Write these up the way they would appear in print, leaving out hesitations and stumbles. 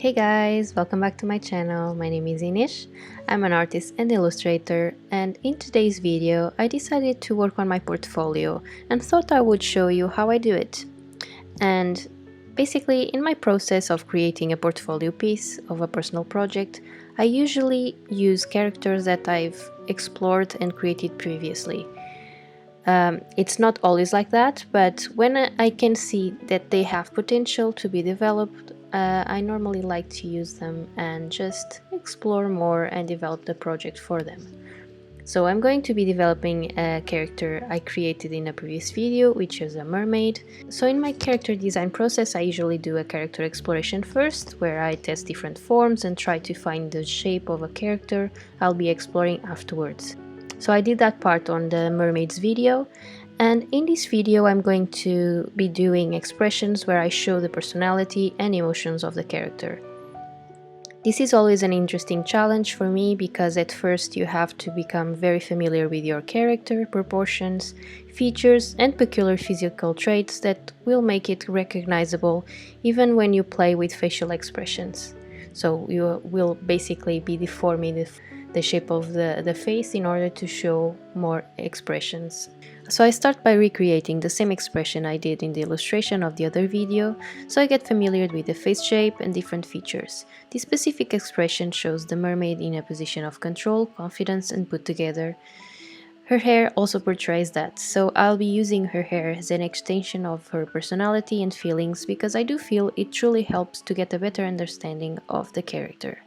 Hey guys, welcome back to my channel. My name is Inish. I'm an artist and illustrator, and in today's video I decided to work on my portfolio and thought I would show you how I do it. And basically, in my process of creating a portfolio piece of a personal project, I usually use characters that I've explored and created previously. It's not always like that, but when I can see that they have potential to be developed, I normally like to use them and just explore more and develop the project for them. So I'm going to be developing a character I created in a previous video, which is a mermaid. So in my character design process, I usually do a character exploration first, where I test different forms and try to find the shape of a character I'll be exploring afterwards. So I did that part on the mermaids video, and in this video I'm going to be doing expressions where I show the personality and emotions of the character. This is always an interesting challenge for me because at first you have to become very familiar with your character, proportions, features and peculiar physical traits that will make it recognizable even when you play with facial expressions. So you will basically be deforming the shape of the face in order to show more expressions. So I start by recreating the same expression I did in the illustration of the other video, so I get familiar with the face shape and different features. This specific expression shows the mermaid in a position of control, confidence and put together. Her hair also portrays that, so I'll be using her hair as an extension of her personality and feelings because I do feel it truly helps to get a better understanding of the character.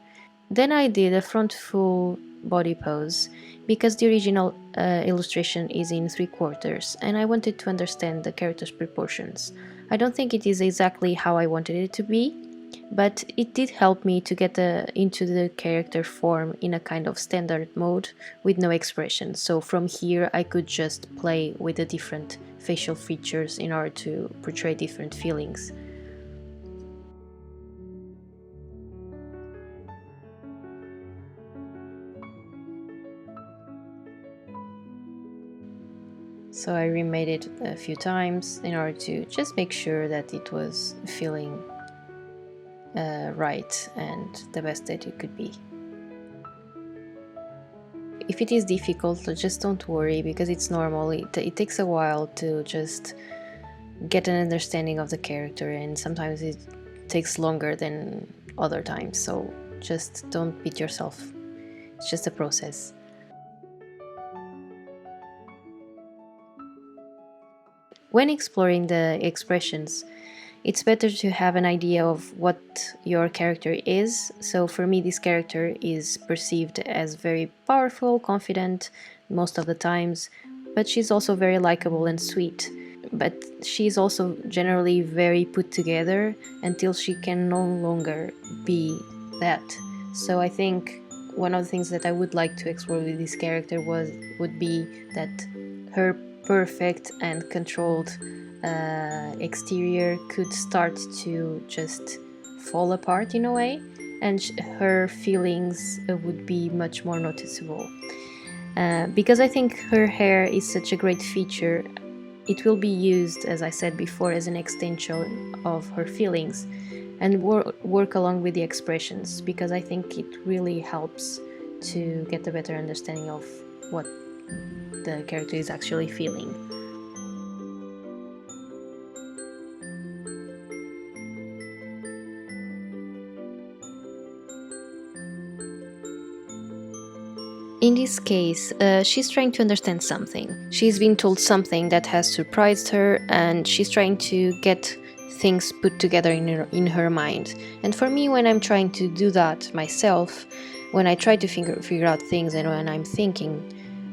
Then I did a front full body pose because the original illustration is in 3/4 and I wanted to understand the character's proportions. I don't think it is exactly how I wanted it to be, but it did help me to get into the character form in a kind of standard mode with no expression. So from here I could just play with the different facial features in order to portray different feelings. So I remade it a few times in order to just make sure that it was feeling right and the best that it could be. If it is difficult, just don't worry because it's normal. It takes a while to just get an understanding of the character, and sometimes it takes longer than other times, so just don't beat yourself. It's just a process. When exploring the expressions, it's better to have an idea of what your character is. So for me, this character is perceived as very powerful, confident most of the times, but she's also very likable and sweet. But she's also generally very put together until she can no longer be that. So I think one of the things that I would like to explore with this character would be that her perfect and controlled exterior could start to just fall apart in a way, and her feelings would be much more noticeable. Because I think her hair is such a great feature, it will be used, as I said before, as an extension of her feelings and work along with the expressions, because I think it really helps to get a better understanding of what the character is actually feeling. In this case, she's trying to understand something. She's been told something that has surprised her, and she's trying to get things put together in her mind. And for me, when I'm trying to do that myself, when I try to figure out things and when I'm thinking,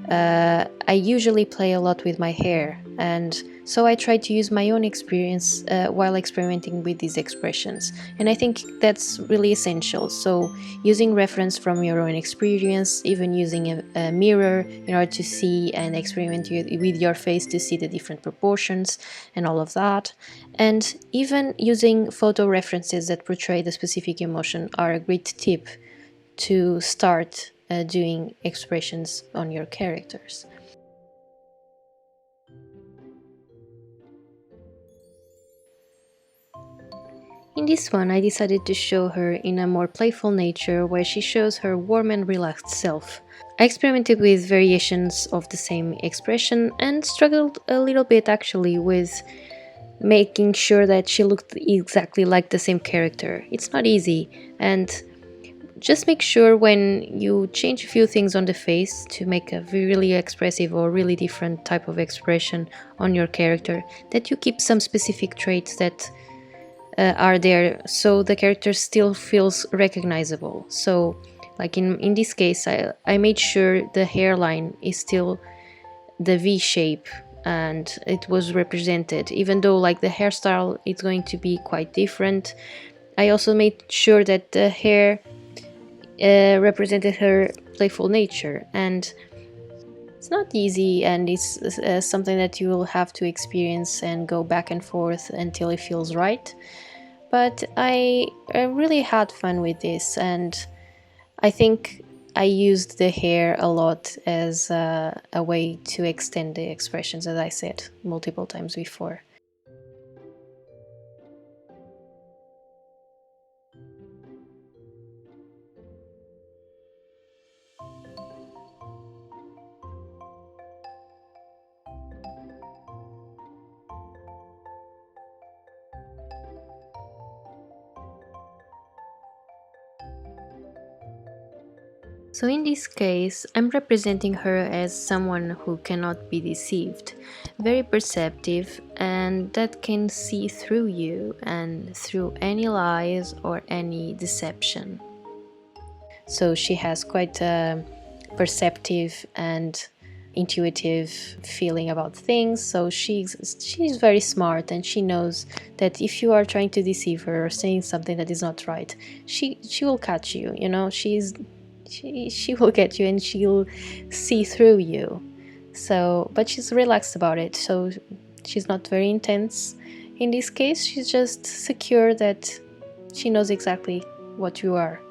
I usually play a lot with my hair, and so I try to use my own experience while experimenting with these expressions, and I think that's really essential. So using reference from your own experience, even using a mirror in order to see and experiment with your face to see the different proportions and all of that, and even using photo references that portray the specific emotion are a great tip to start doing expressions on your characters. In this one, I decided to show her in a more playful nature where she shows her warm and relaxed self. I experimented with variations of the same expression and struggled a little bit actually with making sure that she looked exactly like the same character. It's not easy, and just make sure when you change a few things on the face to make a really expressive or really different type of expression on your character, that you keep some specific traits that are there so the character still feels recognizable. So like in this case, I made sure the hairline is still the V shape and it was represented, even though like the hairstyle is going to be quite different. I also made sure that the hair represented her playful nature, and it's not easy, and it's something that you will have to experience and go back and forth until it feels right. But I really had fun with this, and I think I used the hair a lot as a way to extend the expressions, as I said multiple times before. So in this case, I'm representing her as someone who cannot be deceived, very perceptive, and that can see through you and through any lies or any deception. So she has quite a perceptive and intuitive feeling about things. So she's very smart, and she knows that if you are trying to deceive her or saying something that is not right, she will catch you. You know, she will get you and she'll see through you. So, but she's relaxed about it. So she's not very intense. In this case, she's just secure that she knows exactly what you are.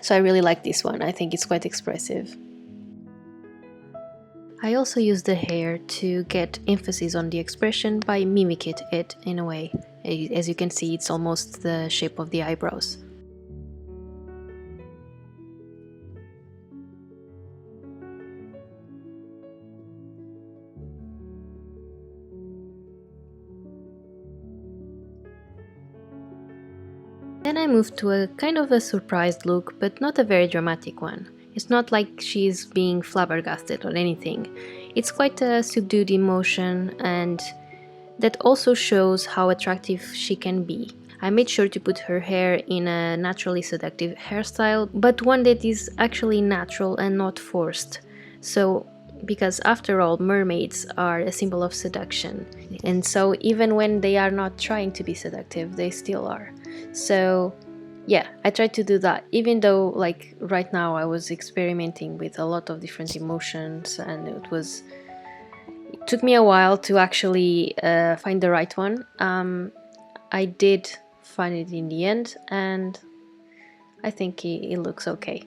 So I really like this one. I think it's quite expressive. I also use the hair to get emphasis on the expression by mimicking it in a way. As you can see, it's almost the shape of the eyebrows. Then I moved to a kind of a surprised look, but not a very dramatic one. It's not like she's being flabbergasted or anything. It's quite a subdued emotion, and that also shows how attractive she can be. I made sure to put her hair in a naturally seductive hairstyle, but one that is actually natural and not forced. So, because after all, mermaids are a symbol of seduction, and so even when they are not trying to be seductive, they still are. So yeah, I tried to do that, even though like right now I was experimenting with a lot of different emotions, and it took me a while to actually find the right one. I did find it in the end, and I think it looks okay.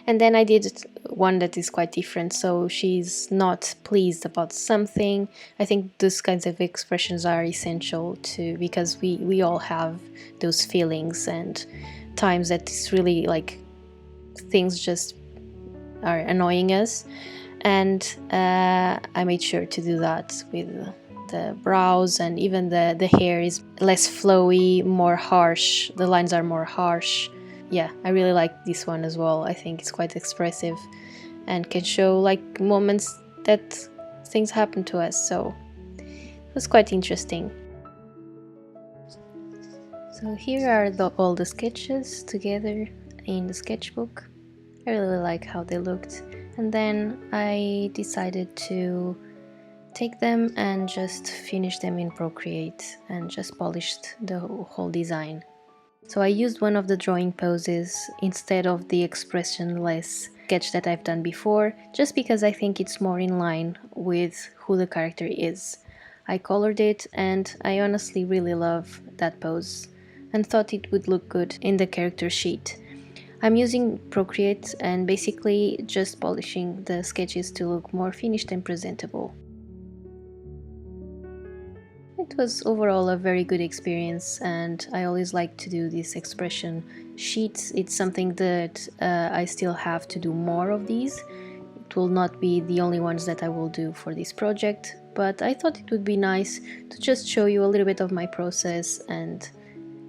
And then I did one that is quite different, so she's not pleased about something. I think those kinds of expressions are essential too, because we all have those feelings and times that it's really like things just are annoying us. And I made sure to do that with the brows, and even the hair is less flowy, more harsh. The lines are more harsh. Yeah, I really like this one as well. I think it's quite expressive and can show like moments that things happen to us, so it was quite interesting. So here are all the sketches together in the sketchbook. I really like how they looked, and then I decided to take them and just finish them in Procreate and just polished the whole design. So I used one of the drawing poses instead of the expressionless sketch that I've done before, just because I think it's more in line with who the character is. I colored it and I honestly really love that pose and thought it would look good in the character sheet. I'm using Procreate and basically just polishing the sketches to look more finished and presentable. It was overall a very good experience, and I always like to do this expression sheets. It's something that I still have to do more of these. It will not be the only ones that I will do for this project, but I thought it would be nice to just show you a little bit of my process and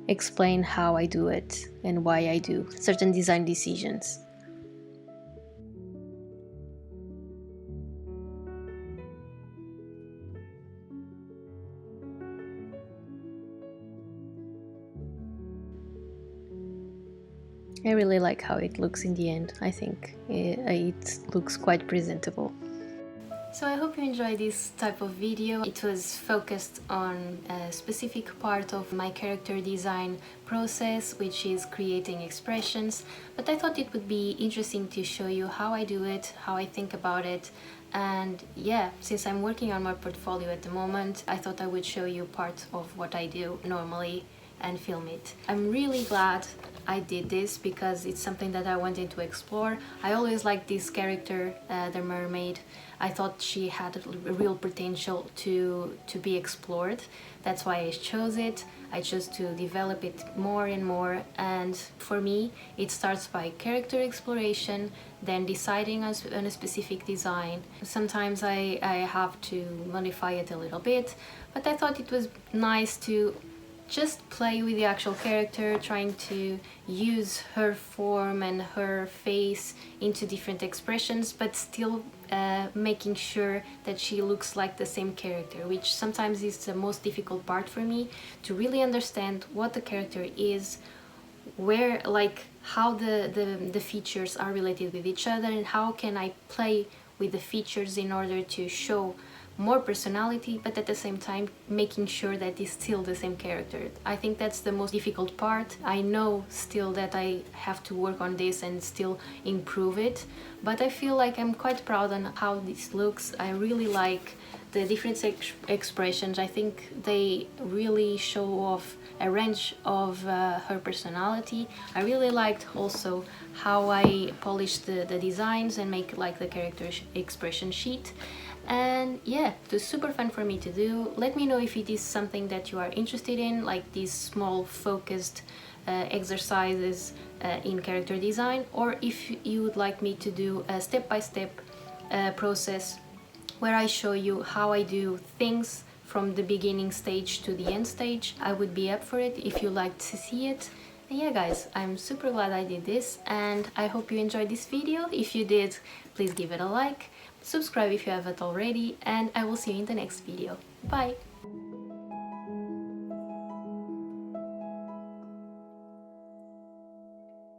explain how I do it and why I do certain design decisions. I really like how it looks in the end. I think it looks quite presentable. So I hope you enjoyed this type of video. It was focused on a specific part of my character design process, which is creating expressions, but I thought it would be interesting to show you how I do it, how I think about it, and yeah, since I'm working on my portfolio at the moment, I thought I would show you part of what I do normally and film it. I'm really glad I did this because it's something that I wanted to explore. I always liked this character, the mermaid. I thought she had a real potential to be explored. That's why I chose it. I chose to develop it more and more, and for me it starts by character exploration, then deciding on a specific design. Sometimes I have to modify it a little bit, but I thought it was nice to just play with the actual character, trying to use her form and her face into different expressions, but still making sure that she looks like the same character, which sometimes is the most difficult part for me, to really understand what the character is, where, like, how the features are related with each other, and how can I play with the features in order to show more personality, but at the same time making sure that it's still the same character. I think that's the most difficult part. I know still that I have to work on this and still improve it, but I feel like I'm quite proud on how this looks. I really like the different expressions. I think they really show off a range of her personality. I really liked also how I polished the designs and make like the character expression sheet. And yeah, it was super fun for me to do. Let me know if it is something that you are interested in, like these small focused exercises in character design, or if you would like me to do a step-by-step process where I show you how I do things from the beginning stage to the end stage. I would be up for it if you like to see it. And yeah guys, I'm super glad I did this, and I hope you enjoyed this video. If you did, please give it a like, subscribe if you haven't already, and I will see you in the next video. Bye!